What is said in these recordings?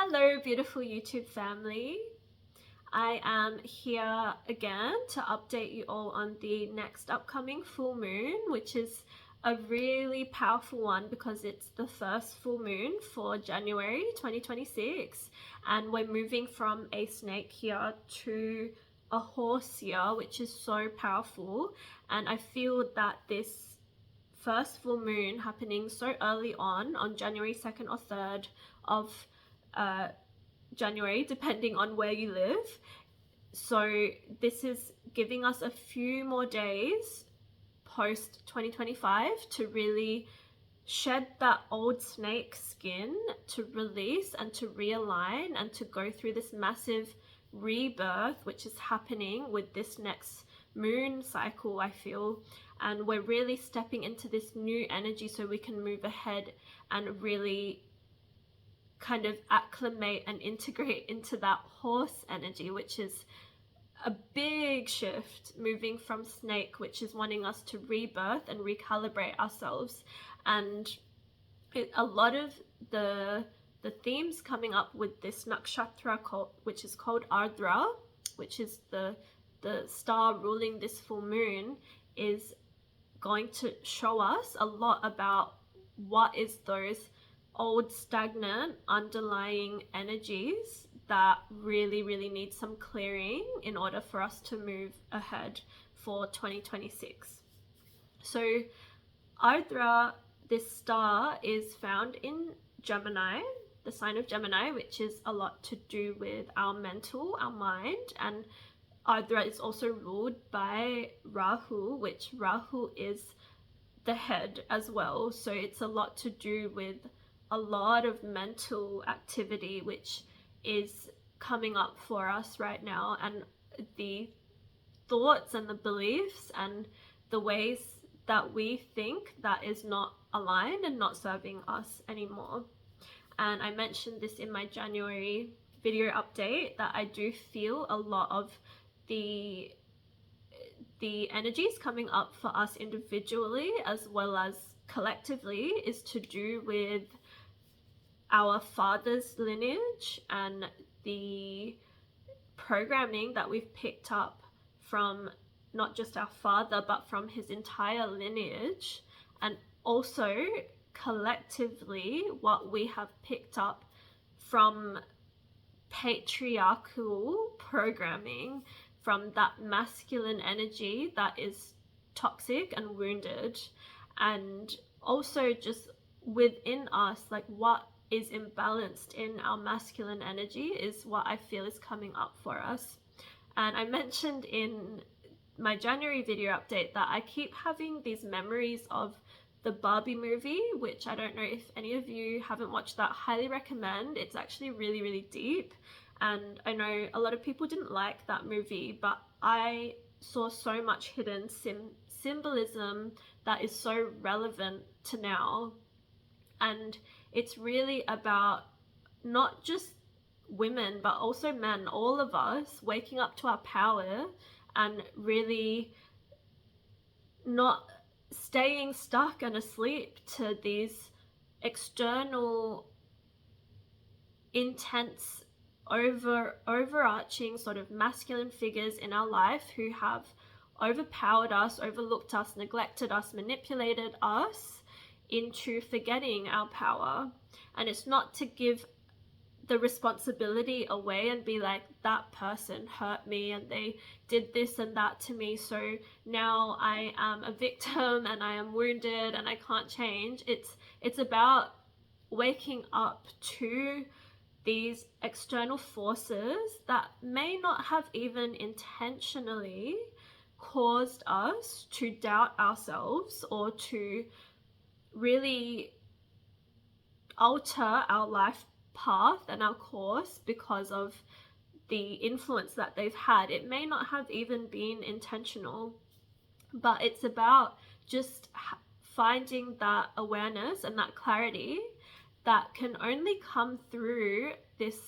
Hello, beautiful YouTube family. I am here again to update you all on the next upcoming full moon, which is a really powerful one because it's the first full moon for January 2026, and we're moving from a snake here to a horse here, which is so powerful. And I feel that this first full moon happening so early on January 2nd or 3rd of January, depending on where you live. So this is giving us a few more days post 2025 to really shed that old snake skin, to release and to realign and to go through this massive rebirth which is happening with this next moon cycle, I feel. And we're really stepping into this new energy so we can move ahead and really kind of acclimate and integrate into that horse energy, which is a big shift, moving from snake, which is wanting us to rebirth and recalibrate ourselves. And a lot of the themes coming up with this nakshatra, which is called Ardra, which is the star ruling this full moon, is going to show us a lot about what is those old stagnant underlying energies that really need some clearing in order for us to move ahead for 2026. So Ardra, this star, is found in Gemini, the sign of Gemini, which is a lot to do with our mental, our mind. And Ardra is also ruled by Rahu, which Rahu is the head as well. So it's a lot to do with a lot of mental activity which is coming up for us right now, and the thoughts and the beliefs and the ways that we think that is not aligned and not serving us anymore. And I mentioned this in my January video update that I do feel a lot of the energies coming up for us individually as well as collectively is to do with our father's lineage and the programming that we've picked up from not just our father but from his entire lineage, and also collectively what we have picked up from patriarchal programming, from that masculine energy that is toxic and wounded, and also just within us, like what is imbalanced in our masculine energy is what I feel is coming up for us. And I mentioned in my January video update that I keep having these memories of the Barbie movie, which I don't know if any of you haven't watched that, highly recommend. It's actually really deep, and I know a lot of people didn't like that movie, but I saw so much hidden symbolism that is so relevant to now. And it's really about not just women but also men, all of us waking up to our power and really not staying stuck and asleep to these external intense overarching sort of masculine figures in our life who have overpowered us, overlooked us, neglected us, manipulated us into forgetting our power. And it's not to give the responsibility away and be like, that person hurt me and they did this and that to me, so now I am a victim and I am wounded and I can't change. It's about waking up to these external forces that may not have even intentionally caused us to doubt ourselves or to really alter our life path and our course because of the influence that they've had. It may not have even been intentional, but it's about just finding that awareness and that clarity that can only come through this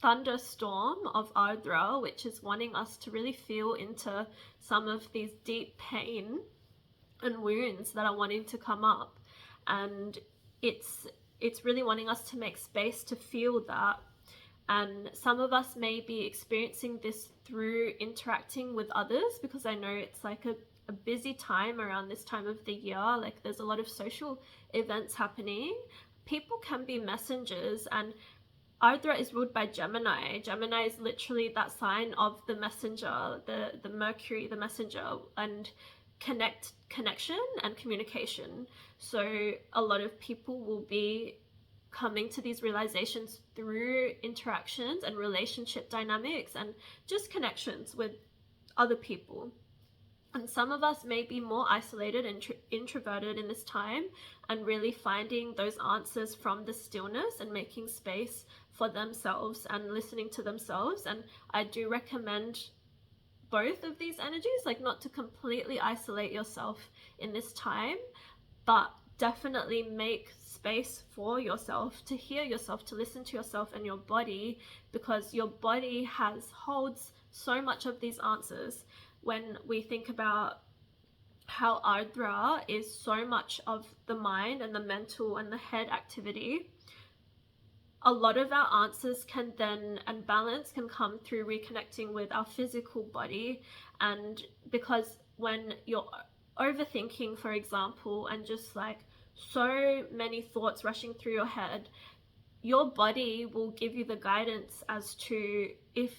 thunderstorm of Ardra, which is wanting us to really feel into some of these deep pain and wounds that are wanting to come up. And it's it's really wanting us to make space to feel that. And some of us may be experiencing this through interacting with others, because I know it's like a busy time around this time of the year. Like there's a lot of social events happening. People can be messengers, and Ardra is ruled by Gemini. Gemini is literally that sign of the messenger, the Mercury, the messenger, and connection and communication. So a lot of people will be coming to these realizations through interactions and relationship dynamics and just connections with other people. And some of us may be more isolated and introverted in this time, and really finding those answers from the stillness and making space for themselves and listening to themselves. And I do recommend both of these energies, like not to completely isolate yourself in this time, but definitely make space for yourself, to hear yourself, to listen to yourself and your body, because your body holds so much of these answers. When we think about how Ardra is so much of the mind and the mental and the head activity, a lot of our answers can then, and balance can come through reconnecting with our physical body. And because when you're overthinking, for example, and just like so many thoughts rushing through your head, your body will give you the guidance as to if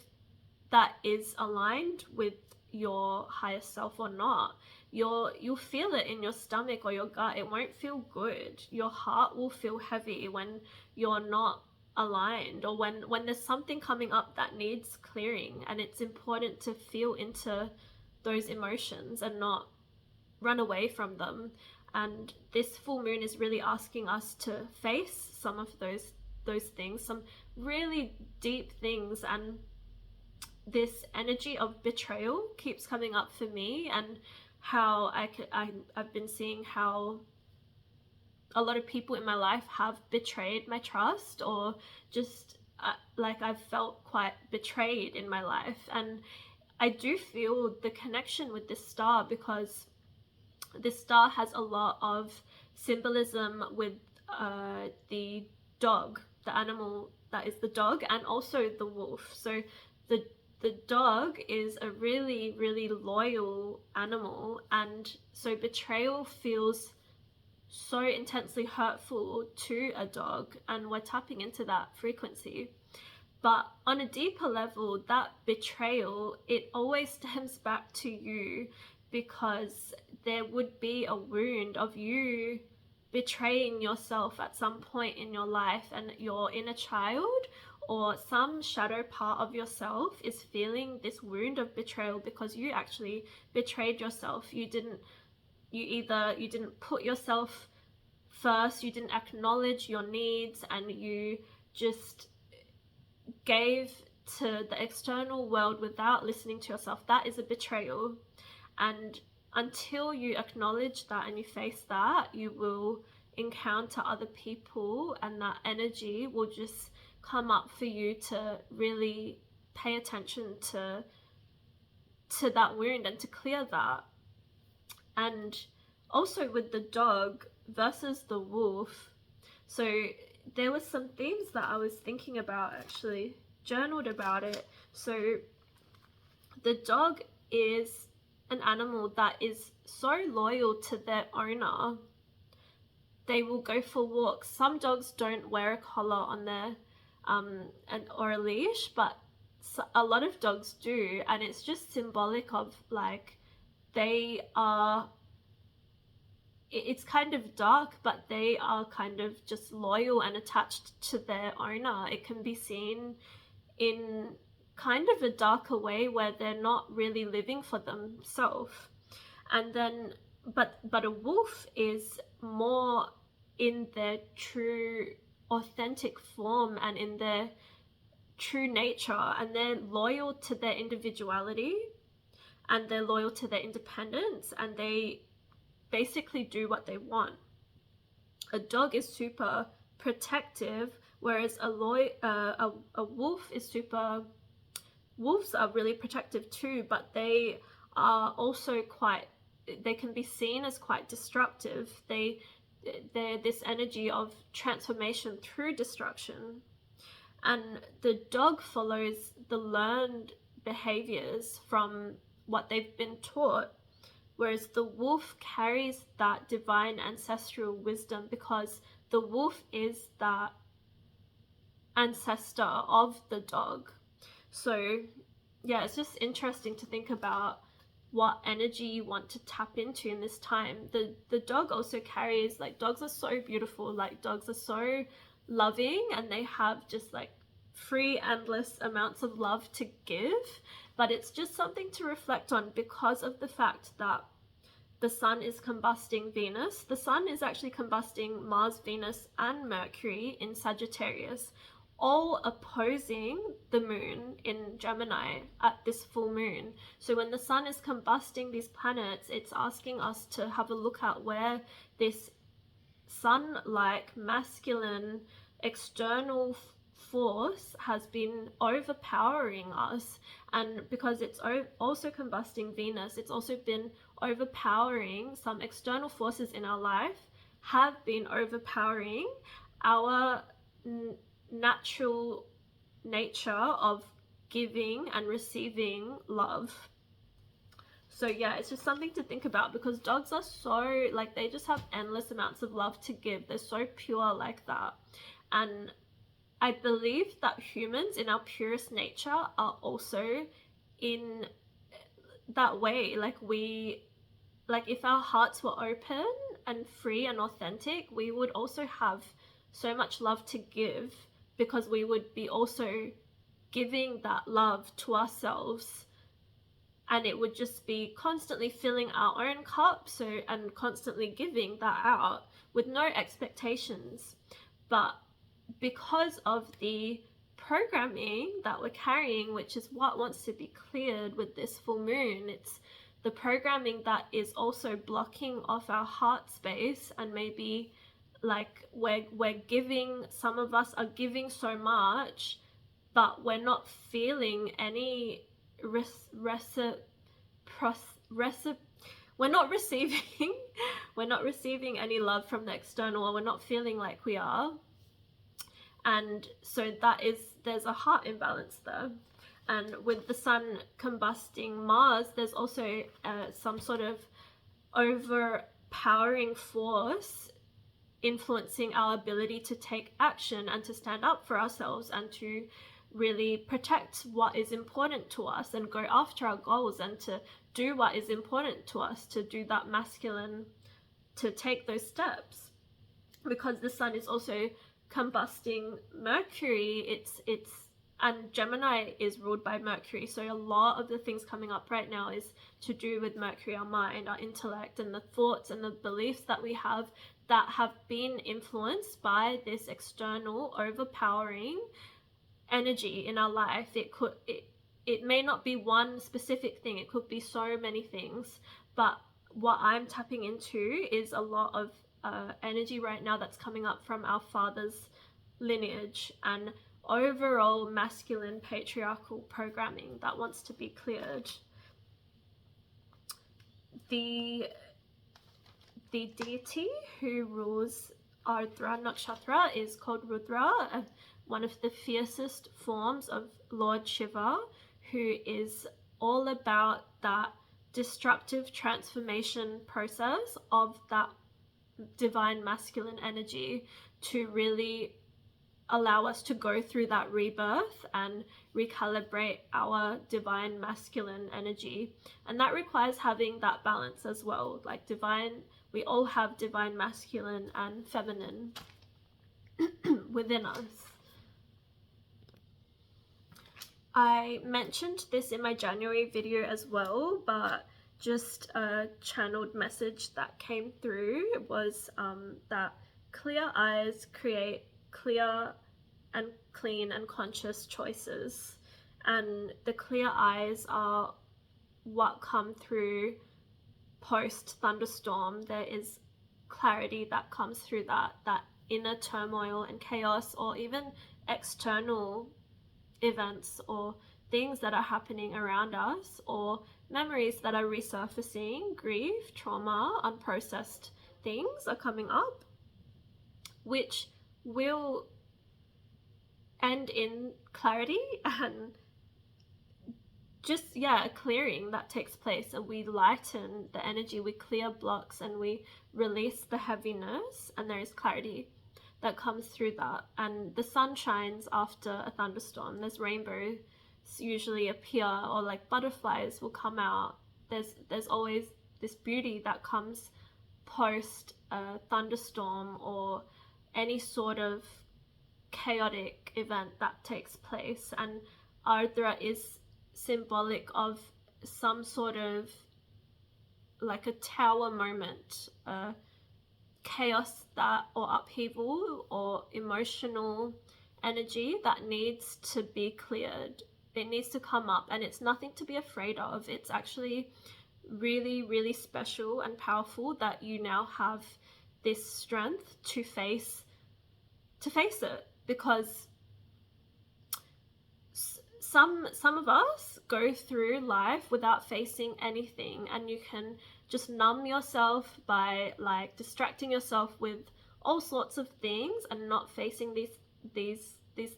that is aligned with your higher self or not. You'll feel it in your stomach or your gut. It won't feel good. Your heart will feel heavy when you're not aligned, or when there's something coming up that needs clearing. And it's important to feel into those emotions and not run away from them. And this full moon is really asking us to face some of those things, some really deep things. And this energy of betrayal keeps coming up for me, and how I've been seeing how a lot of people in my life have betrayed my trust, or just like I've felt quite betrayed in my life. And I do feel the connection with this star, because this star has a lot of symbolism with the dog, the animal that is the dog, and also the wolf. So the dog is a really, really loyal animal, and so betrayal feels so intensely hurtful to a dog, and we're tapping into that frequency. But on a deeper level, that betrayal, it always stems back to you, because there would be a wound of you betraying yourself at some point in your life, and your inner child or some shadow part of yourself is feeling this wound of betrayal, because you actually betrayed yourself. You didn't put yourself first, you didn't acknowledge your needs, and you just gave to the external world without listening to yourself. That is a betrayal. And until you acknowledge that and you face that, you will encounter other people, and that energy will just come up for you to really pay attention to that wound and to clear that. And also with the dog versus the wolf, so there were some themes that I was thinking about, actually journaled about it. So the dog is an animal that is so loyal to their owner. They will go for walks. Some dogs don't wear a collar on their or a leash, but a lot of dogs do, and it's just symbolic of like they are, it's kind of dark, but they are kind of just loyal and attached to their owner. It can be seen in kind of a darker way, where they're not really living for themselves. And then but a wolf is more in their true authentic form and in their true nature, and they're loyal to their individuality, and they're loyal to their independence, and they basically do what they want. A dog is super protective, whereas a wolf is super, wolves are really protective too, but they are also quite, they can be seen as quite destructive. They they're this energy of transformation through destruction. And the dog follows the learned behaviors from what they've been taught, whereas the wolf carries that divine ancestral wisdom, because the wolf is that ancestor of the dog. So yeah, it's just interesting to think about what energy you want to tap into in this time. The dog also carries, like, dogs are so beautiful, like dogs are so loving, and they have just like free endless amounts of love to give. But it's just something to reflect on, because of the fact that the sun is combusting Venus. The sun is actually combusting Mars, Venus, and Mercury in Sagittarius, all opposing the moon in Gemini at this full moon. So when the sun is combusting these planets, it's asking us to have a look at where this sun-like masculine external force has been overpowering us. And because it's also combusting Venus, it's also been overpowering some external forces in our life, have been overpowering our natural nature of giving and receiving love. So yeah, it's just something to think about, because dogs are so, like, they just have endless amounts of love to give. They're so pure like that. And I believe that humans in our purest nature are also in that way. Like, if our hearts were open and free and authentic, we would also have so much love to give, because we would be also giving that love to ourselves, and it would just be constantly filling our own cup, and constantly giving that out with no expectations. But because of the programming that we're carrying, which is what wants to be cleared with this full moon, it's the programming that is also blocking off our heart space. And maybe like we're giving, some of us are giving so much, but we're not feeling any we're not receiving we're not receiving any love from the external, or we're not feeling like we are. And so there's a heart imbalance there. And with the sun combusting Mars, there's also some sort of overpowering force influencing our ability to take action and to stand up for ourselves, and to really protect what is important to us, and go after our goals, and to do what is important to us, to do that masculine, to take those steps. Because the sun is also combusting Mercury, and Gemini is ruled by Mercury, so a lot of the things coming up right now is to do with Mercury, our mind, our intellect, and the thoughts and the beliefs that we have that have been influenced by this external overpowering energy in our life. It may not be one specific thing, it could be so many things, but what I'm tapping into is a lot of energy right now that's coming up from our father's lineage, and overall masculine patriarchal programming that wants to be cleared. The deity who rules Ardra Nakshatra is called Rudra, one of the fiercest forms of Lord Shiva, who is all about that destructive transformation process of that divine masculine energy, to really allow us to go through that rebirth and recalibrate our divine masculine energy. And that requires having that balance as well. Like we all have divine masculine and feminine within us. I mentioned this in my January video as well, but just a channeled message that came through was that clear eyes create clear and clean and conscious choices, and the clear eyes are what come through post thunderstorm. There is clarity that comes through that inner turmoil and chaos, or even external events or things that are happening around us, or memories that are resurfacing, grief, trauma, unprocessed things are coming up. which will end in clarity and just, a clearing that takes place, and we lighten the energy, we clear blocks, and we release the heaviness, and there is clarity that comes through that. And the sun shines after a thunderstorm. There's rainbows usually appear, or like butterflies will come out. There's always this beauty that comes post a thunderstorm or any sort of chaotic event that takes place. And Ardra is symbolic of some sort of like a tower moment, chaos that, or upheaval, or emotional energy that needs to be cleared. It needs to come up, and it's nothing to be afraid of. It's actually really, really special and powerful that you now have this strength to face it, because some of us go through life without facing anything, and you can just numb yourself by like distracting yourself with all sorts of things and not facing these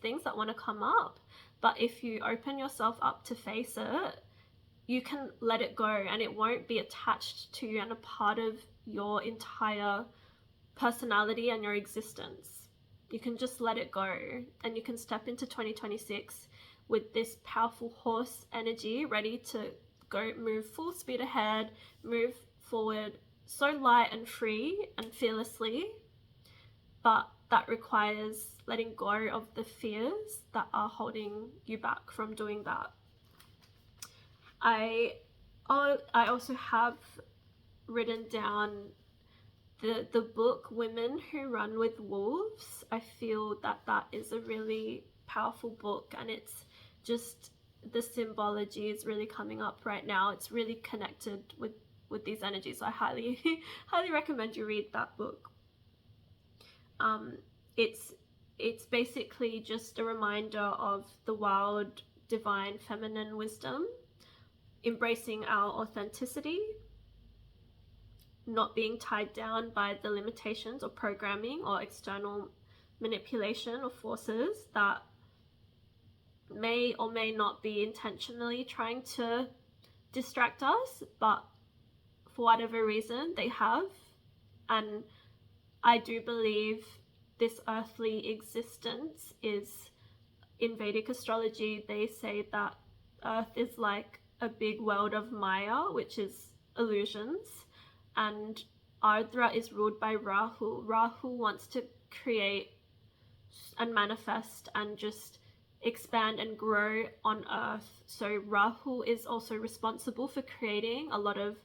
things that want to come up. But if you open yourself up to face it, you can let it go, and it won't be attached to you and a part of your entire personality and your existence. You can just let it go, and you can step into 2026 with this powerful horse energy, ready to go, move full speed ahead, move forward so light and free and fearlessly. But that requires letting go of the fears that are holding you back from doing that. I also have written down the book Women Who Run with Wolves. I feel that is a really powerful book, and it's just, the symbology is really coming up right now. It's really connected with these energies. I highly highly recommend you read that book. It's basically just a reminder of the wild, divine, feminine wisdom, embracing our authenticity, not being tied down by the limitations or programming or external manipulation or forces that may or may not be intentionally trying to distract us, but for whatever reason they have. And I do believe this earthly existence is, in Vedic astrology, they say that Earth is like a big world of Maya, which is illusions, and Ardra is ruled by Rahu. Rahu wants to create and manifest and just expand and grow on Earth. So Rahu is also responsible for creating a lot of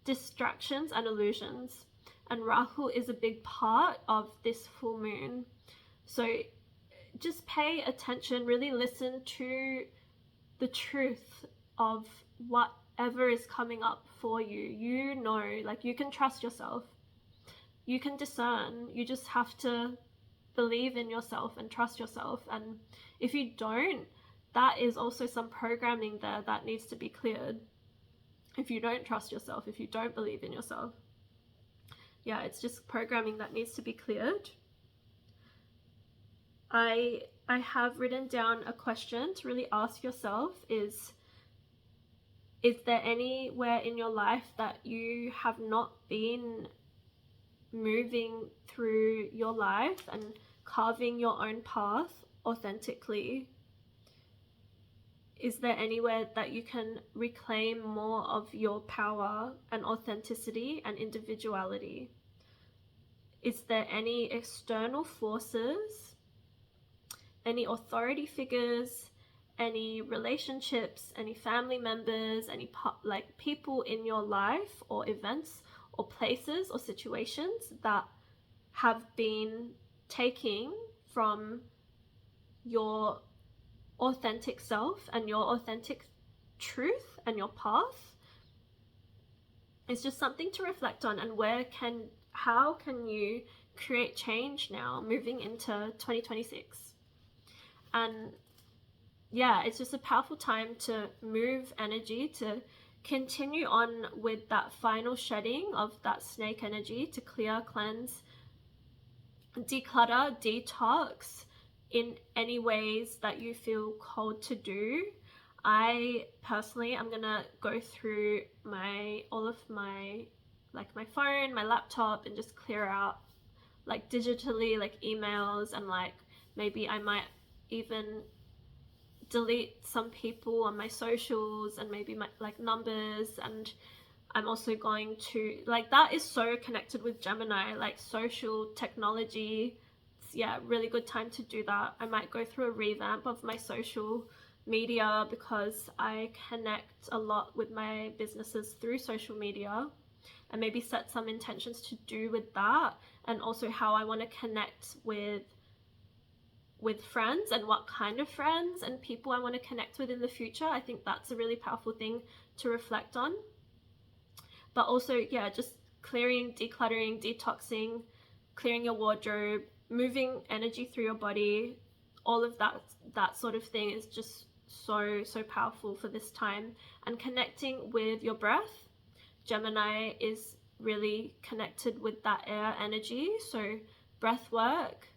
distractions and illusions, and Rahu is a big part of this full moon. So just pay attention, really listen to the truth of whatever is coming up for you. You know, like, you can trust yourself, you can discern, you just have to believe in yourself and trust yourself. And if you don't, that is also some programming there that needs to be cleared. If you don't trust yourself, if you don't believe in yourself, it's just programming that needs to be cleared. I have written down a question to really ask yourself: is there anywhere in your life that you have not been moving through your life and carving your own path authentically? Is there anywhere that you can reclaim more of your power and authenticity and individuality? Is there any external forces, any authority figures, any relationships, any family members, any people in your life, or events or places or situations that have been taking from your authentic self and your authentic truth and your path? It's just something to reflect on. And how can you create change now moving into 2026? And it's just a powerful time to move energy, to continue on with that final shedding of that snake energy, to clear, cleanse, declutter, detox in any ways that you feel called to do. I personally am gonna go through all of my, like my phone, my laptop, and just clear out like digitally, like emails, and like maybe I might even delete some people on my socials and maybe my like numbers. And I'm also going to, like, that is so connected with Gemini, like social technology. Yeah, really good time to do that. I might go through a revamp of my social media because I connect a lot with my businesses through social media, and maybe set some intentions to do with that, and also how I want to connect with friends and what kind of friends and people I want to connect with in the future. I think that's a really powerful thing to reflect on. But also, yeah, just clearing, decluttering, detoxing, clearing your wardrobe, moving energy through your body, all of that sort of thing is just so powerful for this time. And connecting with your breath. Gemini is really connected with that air energy, so breath work.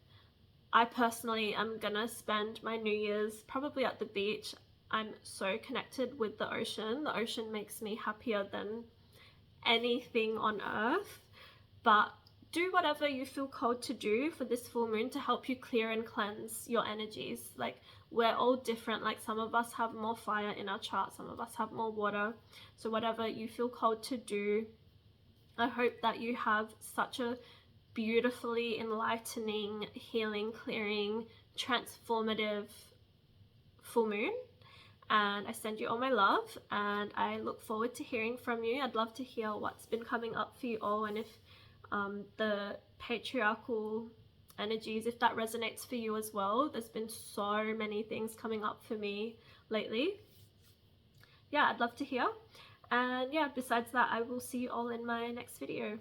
I personally am gonna spend my New Year's probably at the beach. I'm so connected with the ocean. The ocean makes me happier than anything on earth. But do whatever you feel called to do for this full moon to help you clear and cleanse your energies. Like, we're all different. Like, some of us have more fire in our chart, some of us have more water. So whatever you feel called to do, I hope that you have such a beautifully enlightening, healing, clearing, transformative full moon. And I send you all my love, and I look forward to hearing from you. I'd love to hear what's been coming up for you all, and if the patriarchal energies, if that resonates for you as well. There's been so many things coming up for me lately. Yeah, I'd love to hear. And yeah, besides that, I will see you all in my next video.